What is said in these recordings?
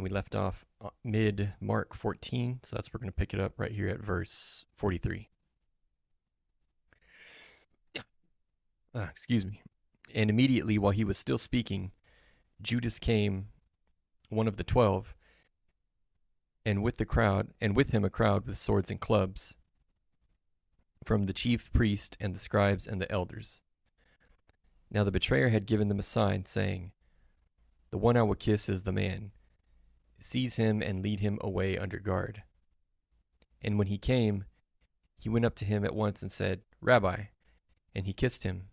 and we left off mid Mark 14, so that's where we're going to pick it up right here at verse 43. Excuse me. And immediately while he was still speaking, Judas came, one of the 12, and with him a crowd with swords and clubs, from the chief priest and the scribes and the elders. Now the betrayer had given them a sign, saying, "The one I will kiss is the man. Seize him and lead him away under guard." And when he came, he went up to him at once and said, "Rabbi," and he kissed him.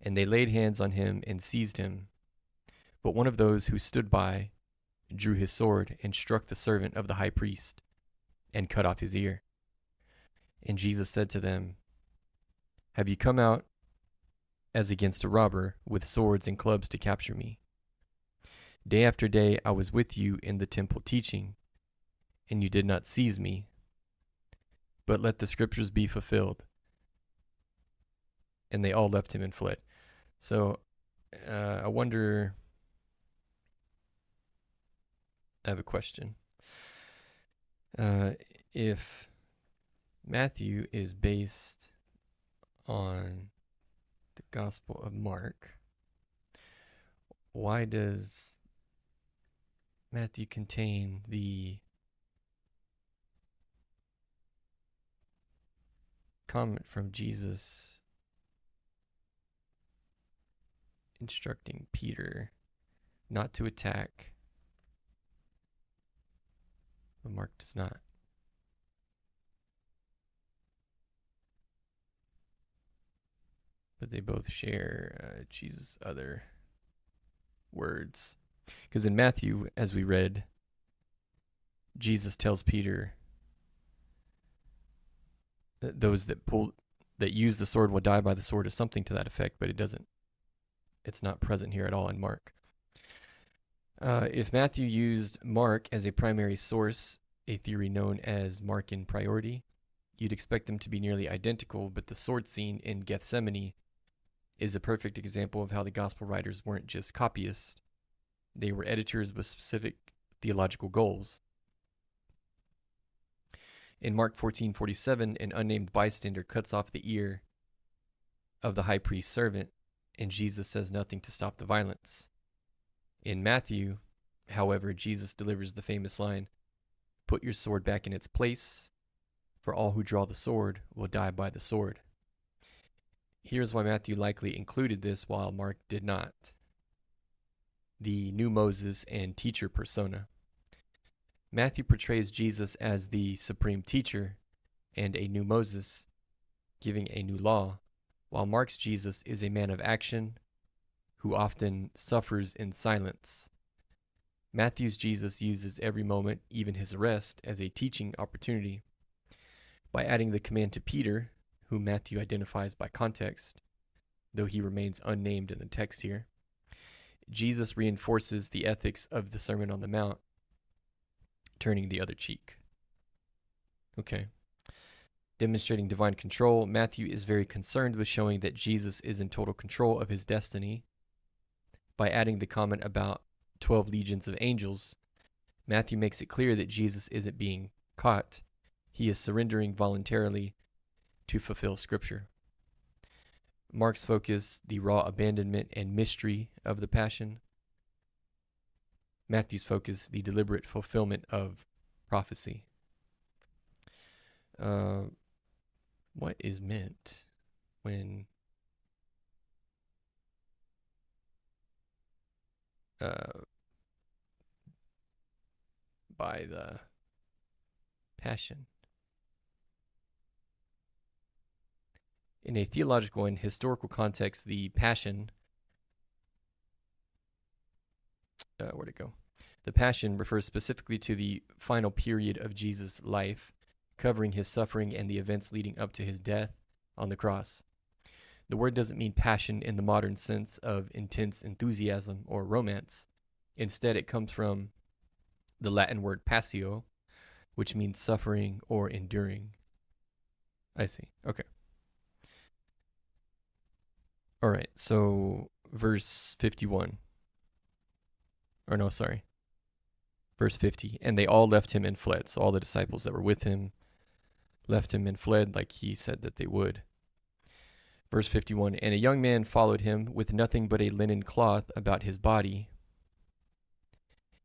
And they laid hands on him and seized him. But one of those who stood by drew his sword and struck the servant of the high priest and cut off his ear. And Jesus said to them, "Have you come out as against a robber with swords and clubs to capture me? Day after day I was with you in the temple teaching, and you did not seize me. But let the scriptures be fulfilled." And they all left him and fled. So I wonder, I have a question. If Matthew is based on the Gospel of Mark, why does Matthew contain the comment from Jesus instructing Peter not to attack, but Mark does not? But they both share Jesus' other words. Because in Matthew, as we read, Jesus tells Peter that those that use the sword will die by the sword, or something to that effect, but it's not present here at all in Mark. If Matthew used Mark as a primary source, a theory known as Markan priority, you'd expect them to be nearly identical, but the sword scene in Gethsemane is a perfect example of how the gospel writers weren't just copyists. They were editors with specific theological goals. In Mark 14:47, an unnamed bystander cuts off the ear of the high priest's servant, and Jesus says nothing to stop the violence. In Matthew, however, Jesus delivers the famous line, "Put your sword back in its place, for all who draw the sword will die by the sword." Here's why Matthew likely included this while Mark did not. The new Moses and teacher persona. Matthew portrays Jesus as the supreme teacher and a new Moses, giving a new law, while Mark's Jesus is a man of action who often suffers in silence. Matthew's Jesus uses every moment, even his arrest, as a teaching opportunity. By adding the command to Peter, whom Matthew identifies by context, though he remains unnamed in the text here, Jesus reinforces the ethics of the Sermon on the Mount, turning the other cheek. Okay. Demonstrating divine control, Matthew is very concerned with showing that Jesus is in total control of his destiny. By adding the comment about 12 legions of angels, Matthew makes it clear that Jesus isn't being caught. He is surrendering voluntarily to fulfill Scripture. Mark's focus, the raw abandonment and mystery of the Passion. Matthew's focus, the deliberate fulfillment of prophecy. What is meant when by the Passion? In a theological and historical context, the Passion, where'd it go? The Passion refers specifically to the final period of Jesus' life, covering his suffering and the events leading up to his death on the cross. The word doesn't mean passion in the modern sense of intense enthusiasm or romance. Instead, it comes from the Latin word passio, which means suffering or enduring. I see. Okay. All right, so verse 51. Or no, sorry. Verse 50, and they all left him and fled. So all the disciples that were with him left him and fled like he said that they would. Verse 51, and a young man followed him with nothing but a linen cloth about his body.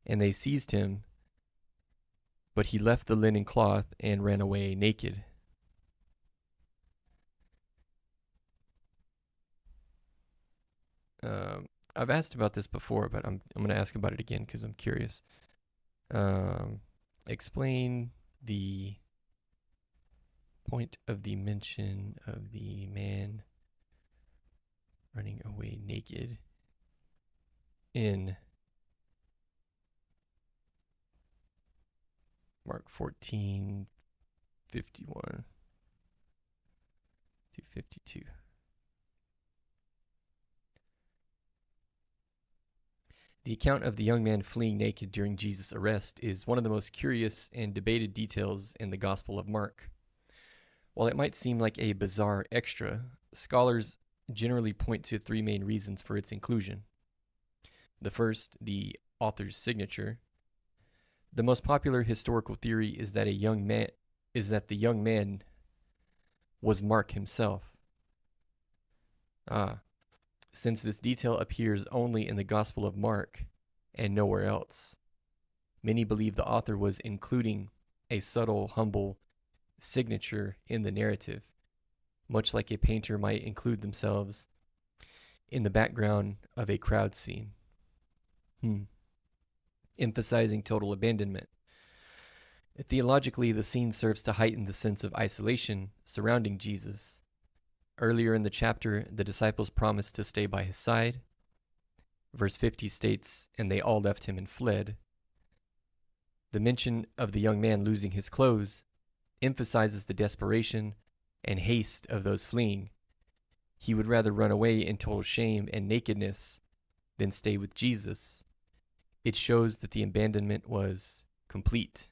And they seized him, but he left the linen cloth and ran away naked. I've asked about this before, but I'm going to ask about it again because I'm curious. Explain the point of the mention of the man running away naked in Mark 14:51 to 52. The account of the young man fleeing naked during Jesus' arrest is one of the most curious and debated details in the Gospel of Mark. While it might seem like a bizarre extra, scholars generally point to three main reasons for its inclusion. The first, the author's signature. The most popular historical theory is that the young man was Mark himself. Since this detail appears only in the Gospel of Mark and nowhere else, many believe the author was including a subtle, humble signature in the narrative, much like a painter might include themselves in the background of a crowd scene, emphasizing total abandonment. Theologically, the scene serves to heighten the sense of isolation surrounding Jesus. Earlier in the chapter, the disciples promised to stay by his side. Verse 50 states, and they all left him and fled. The mention of the young man losing his clothes emphasizes the desperation and haste of those fleeing. He would rather run away in total shame and nakedness than stay with Jesus. It shows that the abandonment was complete.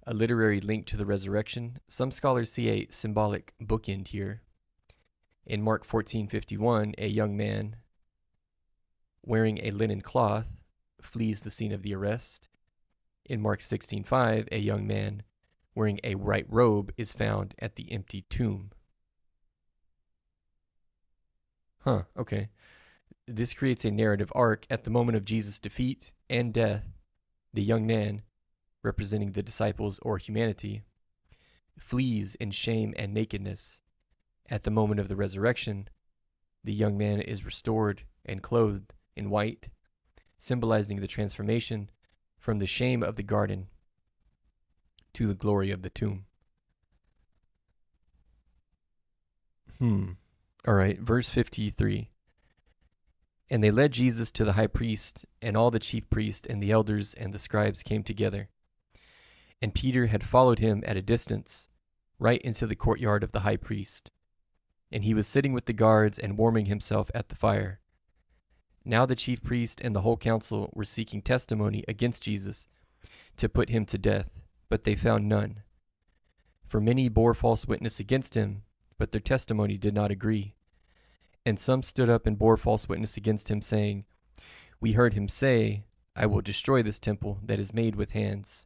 A literary link to the resurrection. Some scholars see a symbolic bookend here. In Mark 14:51, a young man wearing a linen cloth flees the scene of the arrest. In Mark 16:5, a young man wearing a white robe is found at the empty tomb. Okay. This creates a narrative arc. At the moment of Jesus' defeat and death, the young man, representing the disciples or humanity, flees in shame and nakedness. At the moment of the resurrection, the young man is restored and clothed in white, symbolizing the transformation from the shame of the garden to the glory of the tomb. All right, verse 53. And they led Jesus to the high priest, and all the chief priests and the elders and the scribes came together. And Peter had followed him at a distance, right into the courtyard of the high priest. And he was sitting with the guards and warming himself at the fire. Now the chief priest and the whole council were seeking testimony against Jesus to put him to death, but they found none. For many bore false witness against him, but their testimony did not agree. And some stood up and bore false witness against him, saying, We heard him say, I will destroy this temple that is made with hands,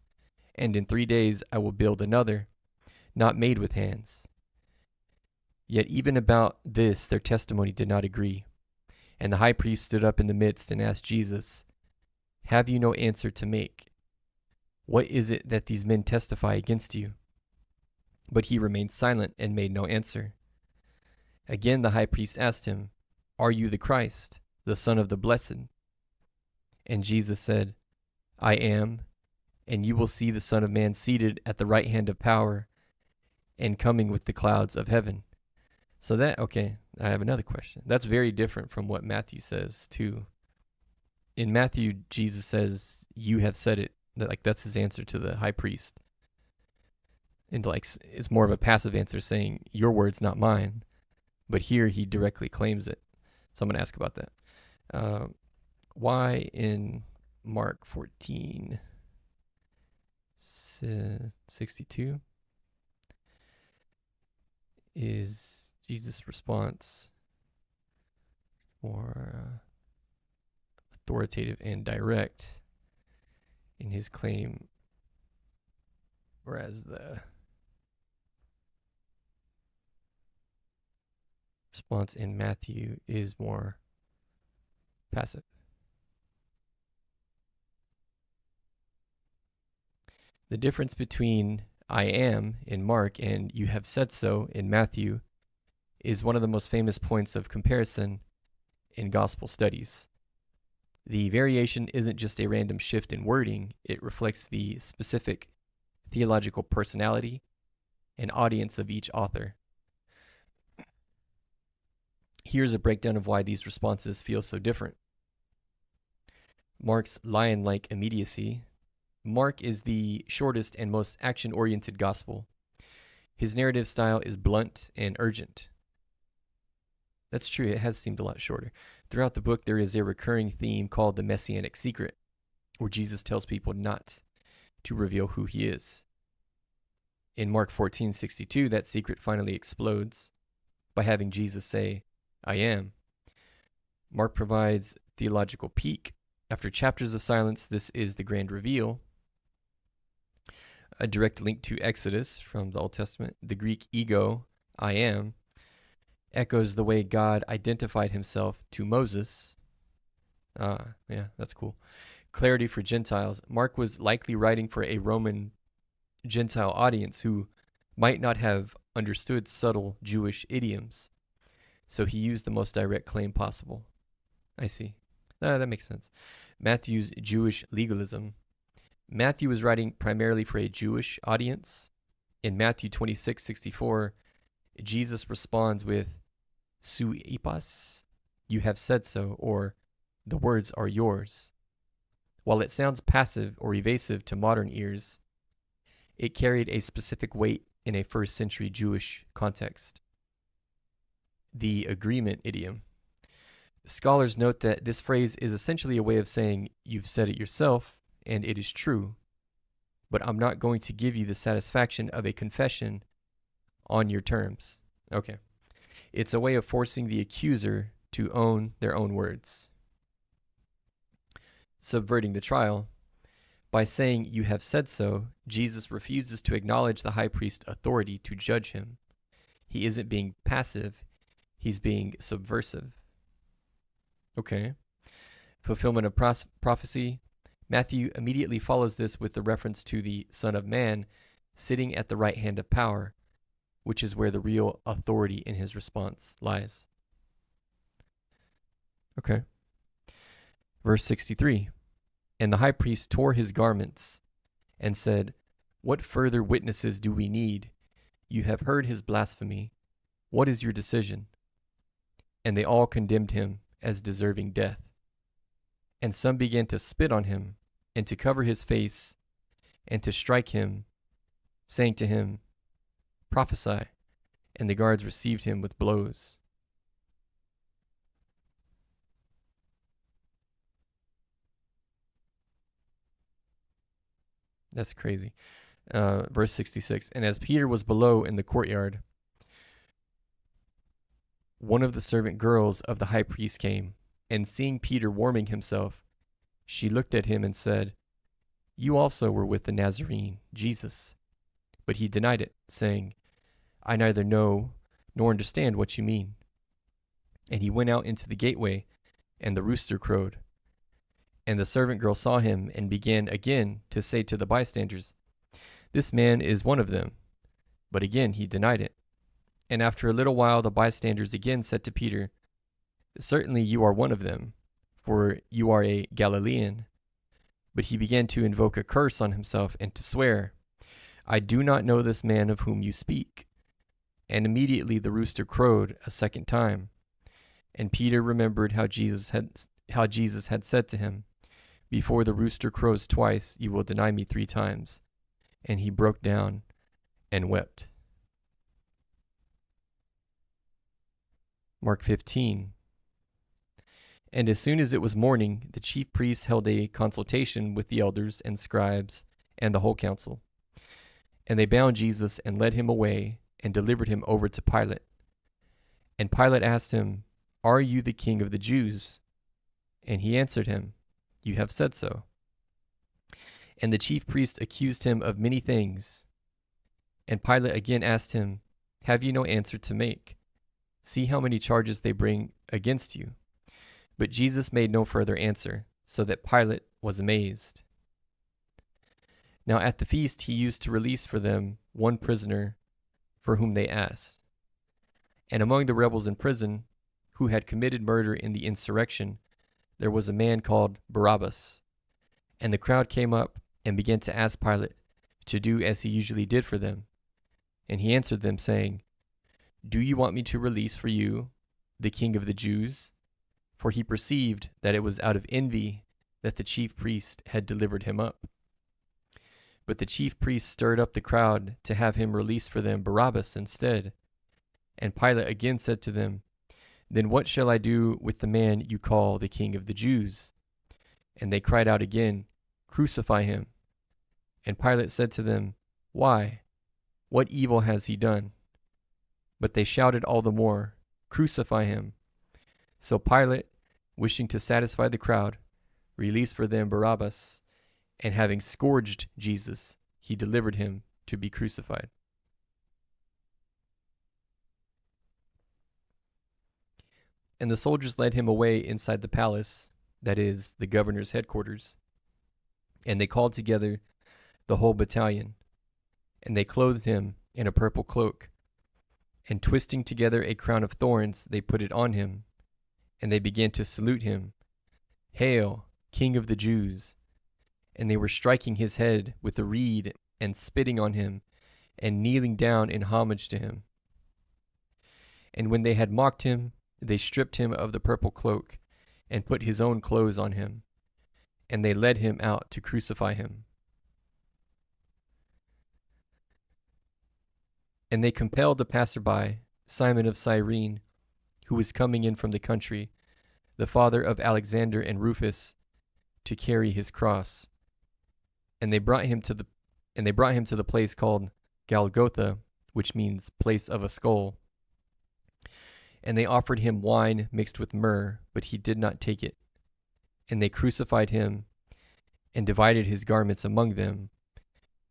and in 3 days I will build another, not made with hands. Yet even about this their testimony did not agree. And the high priest stood up in the midst and asked Jesus, Have you no answer to make? What is it that these men testify against you? But he remained silent and made no answer. Again the high priest asked him, Are you the Christ, the Son of the Blessed? And Jesus said, I am, and you will see the Son of Man seated at the right hand of power and coming with the clouds of heaven. So I have another question. That's very different from what Matthew says too. In Matthew, Jesus says, you have said it. That's his answer to the high priest. And it's more of a passive answer saying, your words, not mine. But here he directly claims it. So I'm going to ask about that. Why in Mark 14:62 is Jesus' response for authoritative and direct in his claim, whereas the response in Matthew is more passive. The difference between I am in Mark and you have said so in Matthew is one of the most famous points of comparison in gospel studies. The variation isn't just a random shift in wording, it reflects the specific theological personality and audience of each author. Here's a breakdown of why these responses feel so different. Mark's lion-like immediacy. Mark is the shortest and most action-oriented gospel. His narrative style is blunt and urgent. That's true, it has seemed a lot shorter. Throughout the book, there is a recurring theme called the Messianic secret, where Jesus tells people not to reveal who he is. In Mark 14:62, that secret finally explodes by having Jesus say, I am. Mark provides theological peak. After chapters of silence, this is the grand reveal. A direct link to Exodus from the Old Testament. The Greek ego, I am, echoes the way God identified himself to Moses. Yeah, that's cool. Clarity for Gentiles. Mark was likely writing for a Roman Gentile audience who might not have understood subtle Jewish idioms, so he used the most direct claim possible. I see. That makes sense. Matthew's Jewish legalism. Matthew was writing primarily for a Jewish audience. In Matthew 26:64, Jesus responds with, Su ipas, you have said so, or the words are yours. While it sounds passive or evasive to modern ears, it carried a specific weight in a first century Jewish context. The agreement idiom. Scholars note that this phrase is essentially a way of saying, you've said it yourself, and it is true, but I'm not going to give you the satisfaction of a confession on your terms. Okay. It's a way of forcing the accuser to own their own words. Subverting the trial. By saying, you have said so, Jesus refuses to acknowledge the high priest's authority to judge him. He isn't being passive, he's being subversive. Okay. Fulfillment of prophecy. Matthew immediately follows this with the reference to the Son of Man sitting at the right hand of power, which is where the real authority in his response lies. Okay. Verse 63. And the high priest tore his garments and said, what further witnesses do we need? You have heard his blasphemy. What is your decision? And they all condemned him as deserving death. And some began to spit on him, and to cover his face, and to strike him, saying to him, prophesy. And the guards received him with blows. That's crazy. Verse 66. And as Peter was below in the courtyard, one of the servant girls of the high priest came, and seeing Peter warming himself, she looked at him and said, you also were with the Nazarene, Jesus. But he denied it, saying, I neither know nor understand what you mean. And he went out into the gateway, and the rooster crowed. And the servant girl saw him, and began again to say to the bystanders, this man is one of them. But again he denied it. And after a little while the bystanders again said to Peter, certainly you are one of them, for you are a Galilean. But he began to invoke a curse on himself and to swear, I do not know this man of whom you speak. And immediately the rooster crowed a second time. And Peter remembered how Jesus had said to him, before the rooster crows twice, you will deny me 3 times. And he broke down and wept. Mark 15. And as soon as it was morning, the chief priests held a consultation with the elders and scribes and the whole council. And they bound Jesus and led him away and delivered him over to Pilate. And Pilate asked him, are you the king of the Jews? And he answered him, you have said so." And the chief priest accused him of many things. And Pilate again asked him, "Have you no answer to make? See how many charges they bring against you." But Jesus made no further answer, so that Pilate was amazed. Now at the feast he used to release for them one prisoner for whom they asked. And among the rebels in prison, who had committed murder in the insurrection, there was a man called Barabbas. And the crowd came up and began to ask Pilate to do as he usually did for them. And he answered them, saying, "Do you want me to release for you the king of the Jews?" For he perceived that it was out of envy that the chief priest had delivered him up. But the chief priest stirred up the crowd to have him release for them Barabbas instead. And Pilate again said to them, "Then what shall I do with the man you call the king of the Jews?" And they cried out again, "Crucify him." And Pilate said to them, "Why? What evil has he done?" But they shouted all the more, "Crucify him." So Pilate, wishing to satisfy the crowd, released for them Barabbas, and having scourged Jesus, he delivered him to be crucified. And the soldiers led him away inside the palace, that is, the governor's headquarters. And they called together the whole battalion, and they clothed him in a purple cloak, and twisting together a crown of thorns, they put it on him, and they began to salute him, "Hail, King of the Jews!" And they were striking his head with a reed, and spitting on him, and kneeling down in homage to him. And when they had mocked him, they stripped him of the purple cloak, and put his own clothes on him, and they led him out to crucify him. And they compelled the passerby, Simon of Cyrene, who was coming in from the country, the father of Alexander and Rufus, to carry his cross. And they brought him to the place called Golgotha, which means place of a skull. And they offered him wine mixed with myrrh, but he did not take it. And they crucified him and divided his garments among them,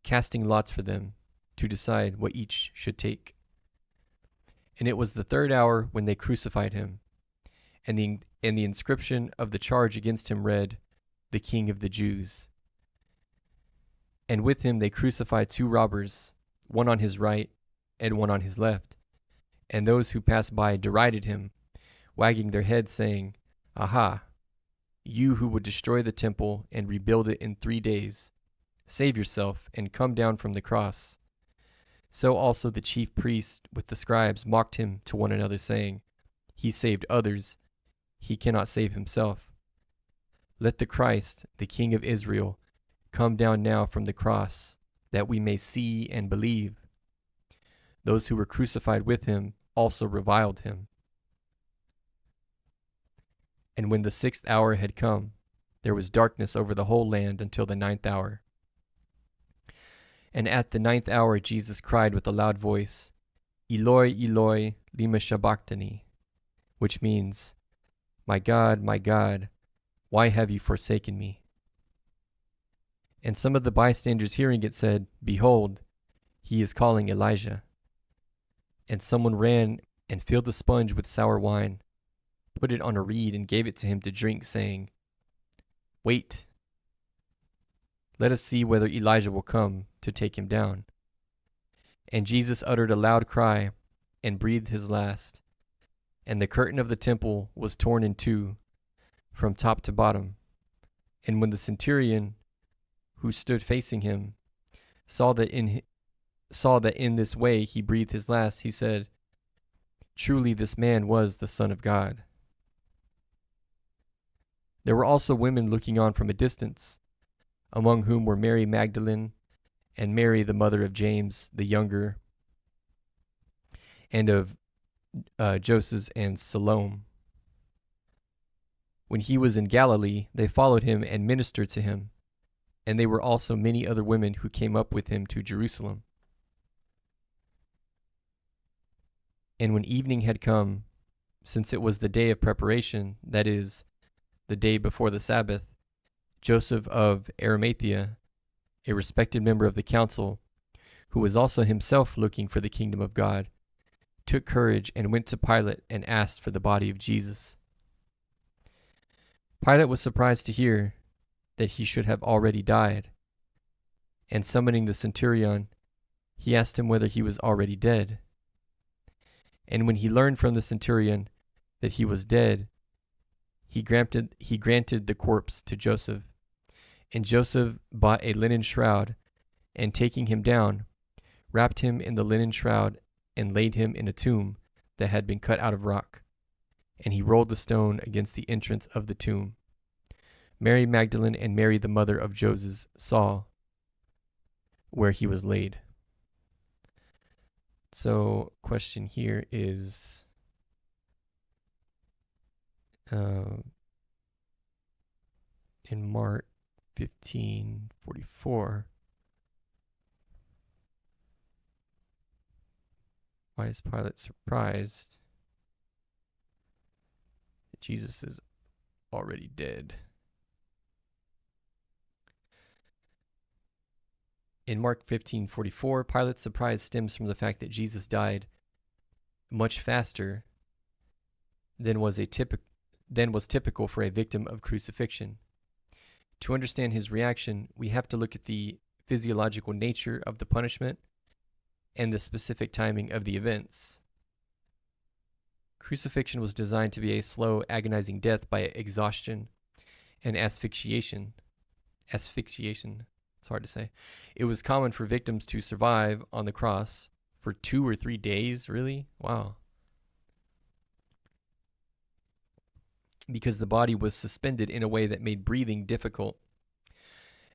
casting lots for them to decide what each should take. And it was the third hour when they crucified him, and the inscription of the charge against him read, "The King of the Jews." And with him they crucified two robbers, one on his right and one on his left. And those who passed by derided him, wagging their heads, saying, "Aha, you who would destroy the temple and rebuild it in 3 days, save yourself and come down from the cross." So also the chief priests with the scribes mocked him to one another, saying, "He saved others, he cannot save himself. Let the Christ, the King of Israel, come down now from the cross, that we may see and believe." Those who were crucified with him also reviled him. And when the 6th hour had come, there was darkness over the whole land until the 9th hour. And at the 9th hour Jesus cried with a loud voice, "Eloi, Eloi, lema sabachthani," which means, my God, why have you forsaken me?" And some of the bystanders hearing it said, "Behold, he is calling Elijah." And someone ran and filled a sponge with sour wine, put it on a reed, and gave it to him to drink, saying, "Wait, let us see whether Elijah will come to take him down." And Jesus uttered a loud cry and breathed his last. And the curtain of the temple was torn in two, from top to bottom. And when the centurion, who stood facing him, saw that in this way he breathed his last, he said, "Truly this man was the Son of God." There were also women looking on from a distance, among whom were Mary Magdalene, and Mary the mother of James the younger, and of Joses and Salome. When he was in Galilee, they followed him and ministered to him, and there were also many other women who came up with him to Jerusalem. And when evening had come, since it was the day of preparation, that is, the day before the Sabbath, Joseph of Arimathea, a respected member of the council, who was also himself looking for the kingdom of God, took courage and went to Pilate and asked for the body of Jesus. Pilate was surprised to hear that he should have already died, and summoning the centurion, he asked him whether he was already dead. And when he learned from the centurion that he was dead, he granted the corpse to Joseph. And Joseph bought a linen shroud, and taking him down, wrapped him in the linen shroud, and laid him in a tomb that had been cut out of rock. And he rolled the stone against the entrance of the tomb. Mary Magdalene and Mary, the mother of Joseph, saw where he was laid. So, question here is, in Mark 15:44, why is Pilate surprised that Jesus is already dead? In Mark 15:44, Pilate's surprise stems from the fact that Jesus died much faster than was typical for a victim of crucifixion. To understand his reaction, we have to look at the physiological nature of the punishment and the specific timing of the events. Crucifixion was designed to be a slow, agonizing death by exhaustion and asphyxiation. It's hard to say. It was common for victims to survive on the cross for 2 or 3 days, really? Wow. Because the body was suspended in a way that made breathing difficult.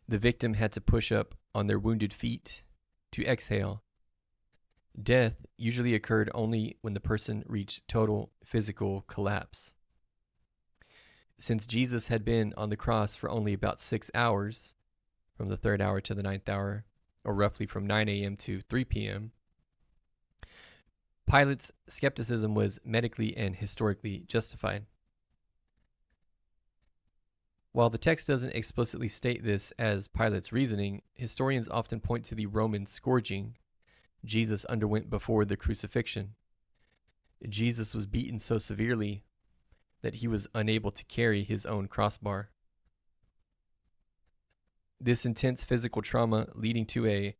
The victim had to push up on their wounded feet to exhale. Death usually occurred only when the person reached total physical collapse. Since Jesus had been on the cross for only about 6 hours, from the 3rd hour to the 9th hour, or roughly from 9 a.m. to 3 p.m., Pilate's skepticism was medically and historically justified. While the text doesn't explicitly state this as Pilate's reasoning, historians often point to the Roman scourging Jesus underwent before the crucifixion. Jesus was beaten so severely that he was unable to carry his own crossbar. This intense physical trauma, leading to a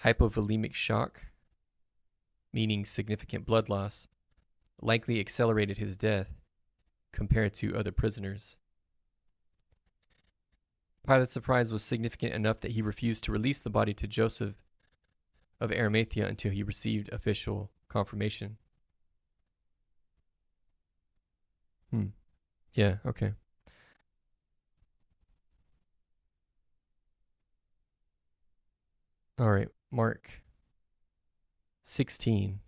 hypovolemic shock, meaning significant blood loss, likely accelerated his death compared to other prisoners. Pilate's surprise was significant enough that he refused to release the body to Joseph of Arimathea until he received official confirmation. Yeah, okay. All right, Mark 16.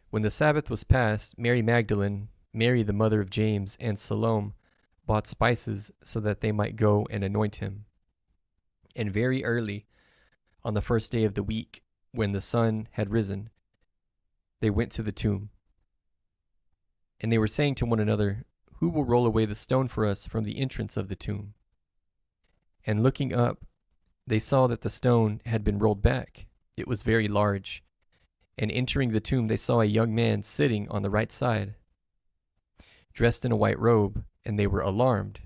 When the Sabbath was past, Mary Magdalene, Mary the mother of James, and Salome bought spices so that they might go and anoint him. And very early, on the first day of the week, when the sun had risen, they went to the tomb. And they were saying to one another, "Who will roll away the stone for us from the entrance of the tomb?" And looking up, they saw that the stone had been rolled back. It was very large. And entering the tomb, they saw a young man sitting on the right side, dressed in a white robe, and they were alarmed.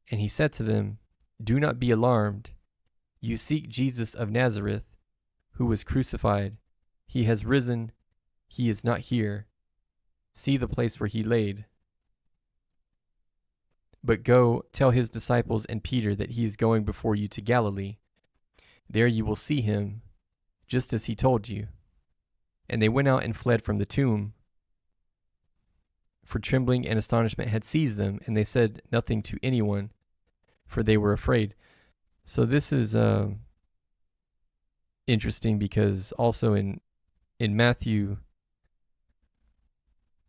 And he said to them, "Do not be alarmed. You seek Jesus of Nazareth, who was crucified. He has risen. He is not here. See the place where he laid. But go, tell his disciples and Peter that he is going before you to Galilee. There you will see him, just as he told you." And they went out and fled from the tomb, for trembling and astonishment had seized them, and they said nothing to anyone, for they were afraid. So this is interesting because also in Matthew,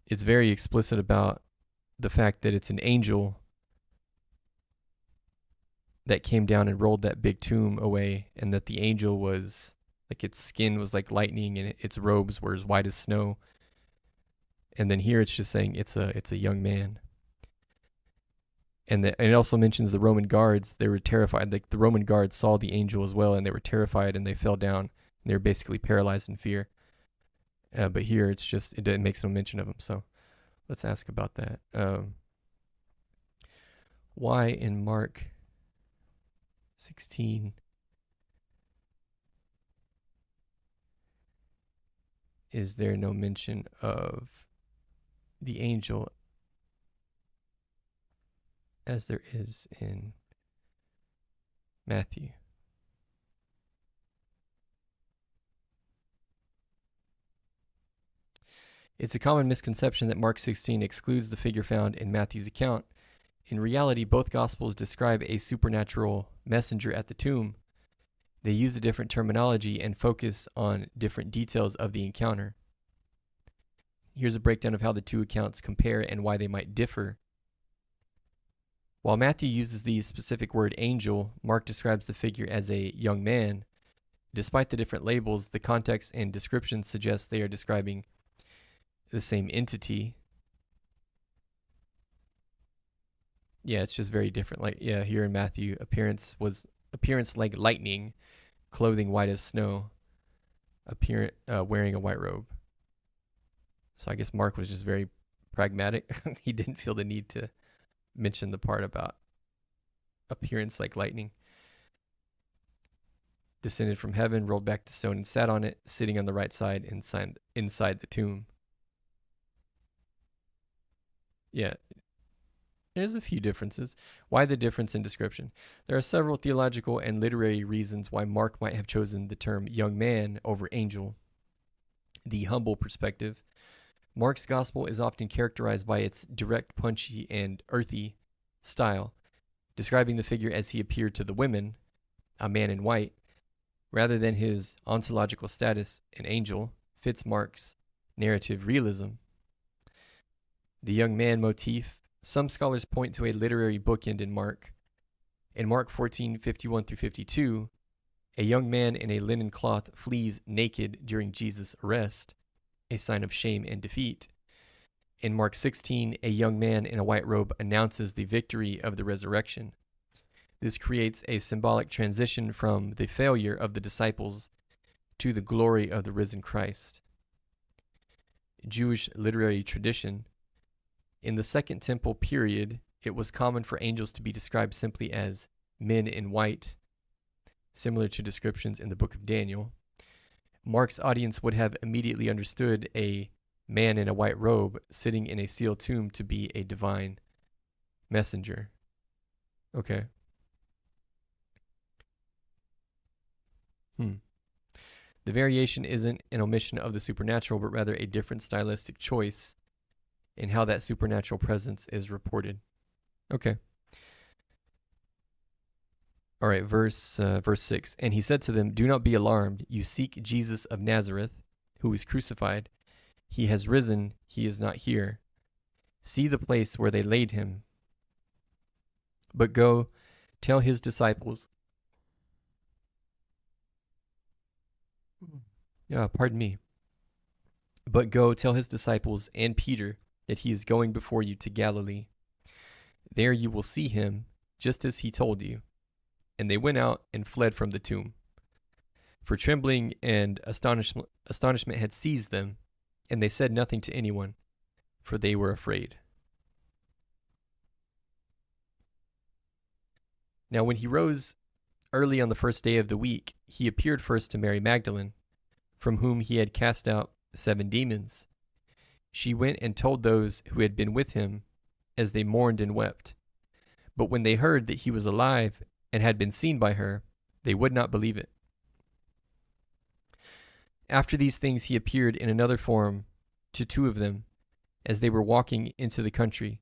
it's very explicit about the fact that it's an angel that came down and rolled that big tomb away, and that the angel was like, its skin was like lightning and its robes were as white as snow. And then here it's just saying it's a young man. And it also mentions the Roman guards. They were terrified. Like the Roman guards saw the angel as well, and they were terrified, and they fell down. And they were basically paralyzed in fear. But here it makes no mention of him. So let's ask about that. Why in Mark 16 is there no mention of the angel as there is in Matthew? It's a common misconception that Mark 16 excludes the figure found in Matthew's account. In reality, both Gospels describe a supernatural messenger at the tomb. They use a different terminology and focus on different details of the encounter. Here's a breakdown of how the two accounts compare and why they might differ. While Matthew uses the specific word angel, Mark describes the figure as a young man. Despite the different labels, the context and description suggest they are describing the same entity. Yeah, it's just very different. Like, yeah, here in Matthew, appearance like lightning, clothing white as snow, wearing a white robe. So I guess Mark was just very pragmatic. He didn't feel the need to mention the part about appearance like lightning. Descended from heaven, rolled back the stone and sat on it, sitting on the right side inside the tomb. Yeah, there's a few differences. Why the difference in description? There are several theological and literary reasons why Mark might have chosen the term young man over angel. The humble perspective. Mark's gospel is often characterized by its direct, punchy, and earthy style, describing the figure as he appeared to the women, a man in white, rather than his ontological status, an angel, fits Mark's narrative realism. The young man motif. Some scholars point to a literary bookend in Mark. In Mark 14:51-52, a young man in a linen cloth flees naked during Jesus' arrest, a sign of shame and defeat. In Mark 16, a young man in a white robe announces the victory of the resurrection. This creates a symbolic transition from the failure of the disciples to the glory of the risen Christ. Jewish literary tradition. In the Second Temple period, it was common for angels to be described simply as men in white, similar to descriptions in the book of Daniel. Mark's audience would have immediately understood a man in a white robe sitting in a sealed tomb to be a divine messenger. Okay. The variation isn't an omission of the supernatural, but rather a different stylistic choice in how that supernatural presence is reported. Okay. All right, verse 6. And he said to them, "Do not be alarmed. You seek Jesus of Nazareth, who was crucified. He has risen. He is not here. See the place where they laid him. But go tell his disciples." Pardon me. "But go tell his disciples and Peter that he is going before you to Galilee. There you will see him, just as he told you." And they went out and fled from the tomb. For trembling and astonishment had seized them, and they said nothing to anyone, for they were afraid. Now when he rose early on the first day of the week, he appeared first to Mary Magdalene, from whom he had cast out 7 demons. She went and told those who had been with him, as they mourned and wept. But when they heard that he was alive and had been seen by her, they would not believe it. After these things he appeared in another form to 2 of them, as they were walking into the country.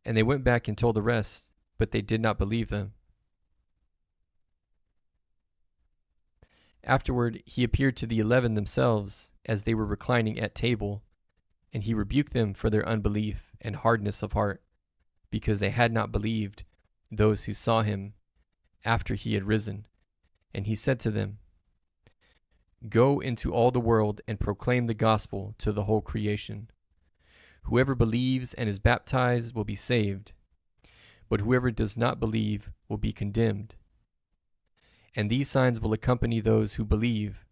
And they went back and told the rest, but they did not believe them. Afterward he appeared to the 11 themselves, as they were reclining at table, and he rebuked them for their unbelief and hardness of heart, because they had not believed those who saw him after he had risen. And he said to them, "Go into all the world and proclaim the gospel to the whole creation. Whoever believes and is baptized will be saved, but whoever does not believe will be condemned. And these signs will accompany those who believe.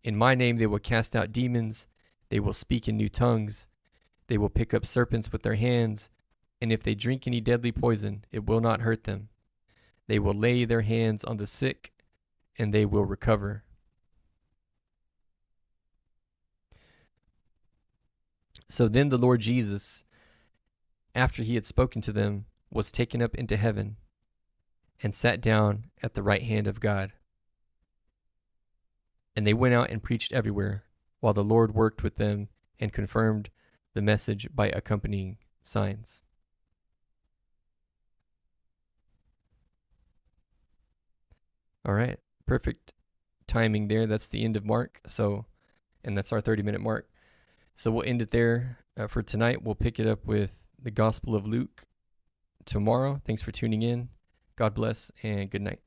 In my name they will cast out demons, they will speak in new tongues, they will pick up serpents with their hands, and if they drink any deadly poison, it will not hurt them. They will lay their hands on the sick, and they will recover. So then the Lord Jesus, after he had spoken to them, was taken up into heaven and sat down at the right hand of God. And they went out and preached everywhere, while the Lord worked with them and confirmed the message by accompanying signs. All right, perfect timing there. That's the end of Mark. And that's our 30-minute mark. So we'll end it there for tonight. We'll pick it up with the Gospel of Luke tomorrow. Thanks for tuning in. God bless and good night.